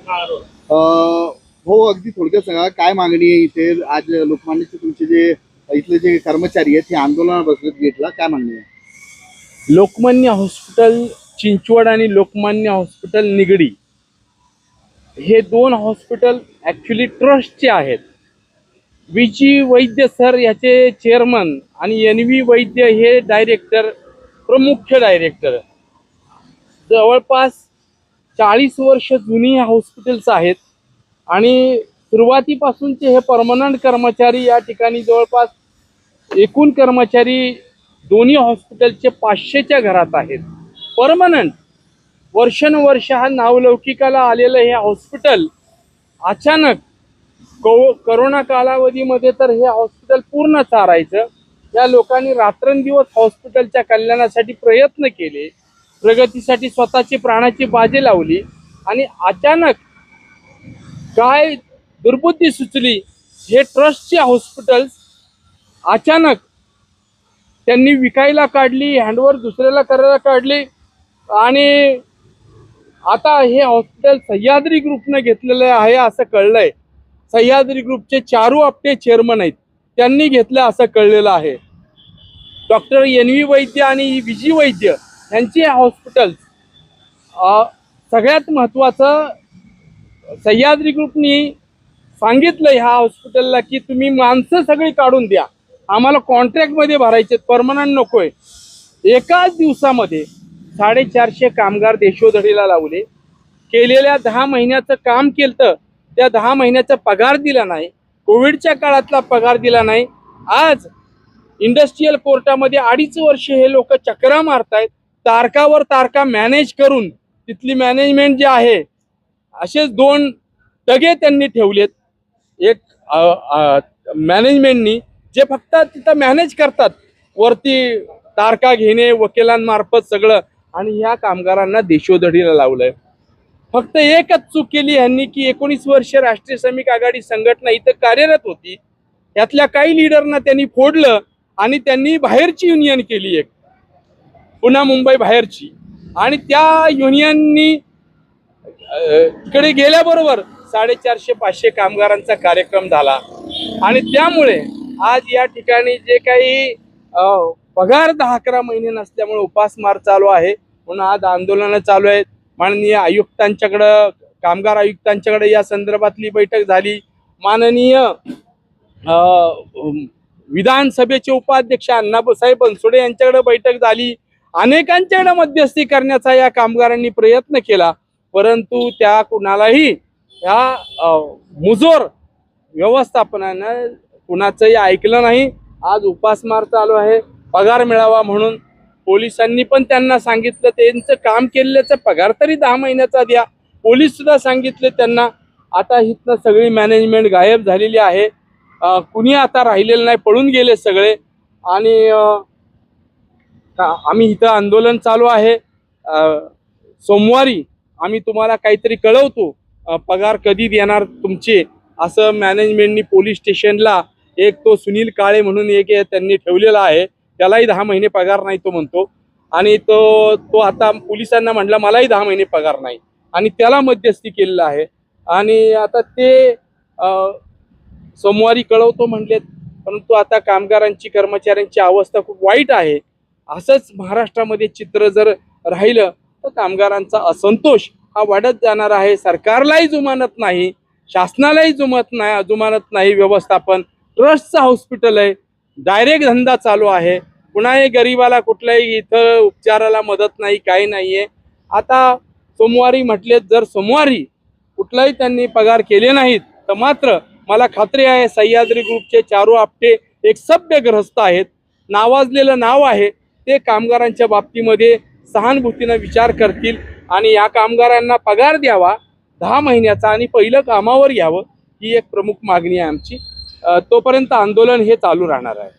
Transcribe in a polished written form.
हो, अगदी थोडक्यात सांगा काय मागणी आहे इथे आज लोकमान्यचे तुमचे जे इथले जे कर्मचारी आहेत ते आंदोलनात बसलेत गेटला, काय मागणी आहे? लोकमान्य हॉस्पिटल चिंचवड आणि लोकमान्य हॉस्पिटल निगडी हे दोन हॉस्पिटल ॲक्च्युली ट्रस्टचे आहेत. वीजी वैद्य सर याचे चेअरमन आणि एन व्ही वैद्य हे डायरेक्टर, प्रमुख डायरेक्टर. जवळपास 40 वर्ष जुनी ह्या हॉस्पिटल्स आहेत आणि सुरुवातीपासूनचे हे परमनंट कर्मचारी या ठिकाणी जवळपास एकूण कर्मचारी दोन्ही हॉस्पिटलचे 500च्या घरात आहेत. परमनंट वर्षानुवर्ष हा नावलौकिकाला आलेलं हे हॉस्पिटल अचानक करोना कालावधीमध्ये तर हे हॉस्पिटल पूर्ण चारायचं. या लोकांनी रात्रंदिवस हॉस्पिटलच्या कल्याणासाठी प्रयत्न केले, प्रगतीसाठी स्वतःची प्राणाची बाजी लावली आणि अचानक काय दुर्बुद्धी सुचली, हे ट्रस्टचे हॉस्पिटल्स अचानक त्यांनी विकायला काढली, हँडओव्हर दुसऱ्याला करायला काढली आणि आता हे हॉस्पिटल सह्याद्री ग्रुपने घेतलेलं आहे असं कळलंय. सह्याद्री ग्रुपचे चारू आपटे चेअरमन आहेत, त्यांनी घेतलं असं कळलेलं आहे. डॉक्टर एन व्ही वैद्य आणि विजी वैद्य यांची हॉस्पिटल्स. सगळ्यात महत्त्वाचं, सह्याद्री ग्रुपनी सांगितलं ह्या हॉस्पिटलला की तुम्ही माणसं सगळी काढून द्या, आम्हाला कॉन्ट्रॅक्टमध्ये भरायचे, परमनंट नकोय. एकाच दिवसामध्ये 450 कामगार देशोधडीला लावले. केलेल्या 10 महिन्याचं काम केलं, त्या 10 महिन्याचा पगार दिला नाही, कोविडच्या काळातला पगार दिला नाही. आज इंडस्ट्रीयल कोर्टामध्ये 2.5 वर्ष हे लोक चक्रा मारतायत, तारकावर तारका मॅनेज करून. तिथली मॅनेजमेंट जे आहे असेच 2 टगे त्यांनी ठेवलेत. एक मॅनेजमेंटनी जे फक्त तिथं मॅनेज करतात, वरती तारका घेणे वकिलांमार्फत सगळं, आणि ह्या कामगारांना देशोधडीला लावलंय. फक्त एकच चूक केली यांनी की 19 वर्ष राष्ट्रीय श्रमिक आघाडी संघटना इथं कार्यरत होती, यातल्या काही लीडरना त्यांनी फोडलं आणि त्यांनी बाहेरची युनियन केली, एक पुन्हा मुंबई बाहेरची. आणि त्या युनियननी इकडे गेल्याबरोबर 450-500 कामगारांचा कार्यक्रम झाला आणि त्यामुळे आज या ठिकाणी जे काही पगार 10-11 महिने नसल्यामुळे उपासमार चालू आहे. पुन्हा आज आंदोलनं चालू आहेत. माननीय आयुक्तांच्याकडं, कामगार आयुक्तांच्याकडे या संदर्भातली बैठक झाली. माननीय विधानसभेचे उपाध्यक्ष अण्णासाहेब बनसोडे यांच्याकडे बैठक झाली. अनेकांच्याकडे मध्यस्थी करण्याचा या कामगारांनी प्रयत्न केला, परंतु त्या कुणालाही ह्या मुजोर व्यवस्थापनानं कुणाचंही ऐकलं नाही. आज उपासमार चालू आहे पगार मिळावा म्हणून. पोलिसांनी पण त्यांना सांगितलं त्यांचं काम केलेल्याचा पगार तरी 10 महिन्याचा द्या. पोलीस सुद्धा सांगितले त्यांना. आता इथनं सगळी मॅनेजमेंट गायब झालेली आहे, कुणी आता राहिलेलं नाही, पळून गेले सगळे. आणि आम्ही इथं आंदोलन चालू आहे. सोमवारी आम्ही तुम्हाला काहीतरी कळवतो, पगार कधी देणार तुमचे, असं मॅनेजमेंटनी पोलीस स्टेशनला एक तो सुनील काळे म्हणून एक त्यांनी ठेवलेला आहे. त्यालाही 10 महिने पगार नाही तो म्हणतो. आणि तो आता पोलिसांना म्हटलं मलाही 10 महिने पगार नाही, आणि त्याला मध्यस्थी केलेलं आहे. आणि आता ते सोमवारी कळवतो म्हणलेत, परंतु आता कामगारांची, कर्मचाऱ्यांची अवस्था खूप वाईट आहे. असंच महाराष्ट्रामध्ये चित्र जर राहिलं तर कामगारांचा असंतोष हा वाढत जाणार आहे. सरकारलाही जुमानत नाही, शासनालाही जुमानत नाही. व्यवस्थापन ट्रस्टचं हॉस्पिटल आहे, डायरेक्ट धंदा चालू आहे. कुणाही गरीबाला कुठल्याही इथं उपचाराला मदत नाही, काही नाहीये. आता सोमवारी म्हटले, जर सोमवारी कुठलाही त्यांनी पगार केले नाहीत तर मात्र मला खात्री आहे सह्याद्री ग्रुपचे चारू आपटे एक सभ्य ग्रस्त आहेत, नावाजलेलं नाव आहे. ते कामगारांच्या बाबतीमध्ये सहानुभूतीनं विचार करतील आणि या कामगारांना पगार द्यावा 10 महिन्याचा आणि पहिलं कामावर यावं, ही एक प्रमुख मागणी आहे आमची. तोपर्यंत आंदोलन हे चालू राहणार आहे.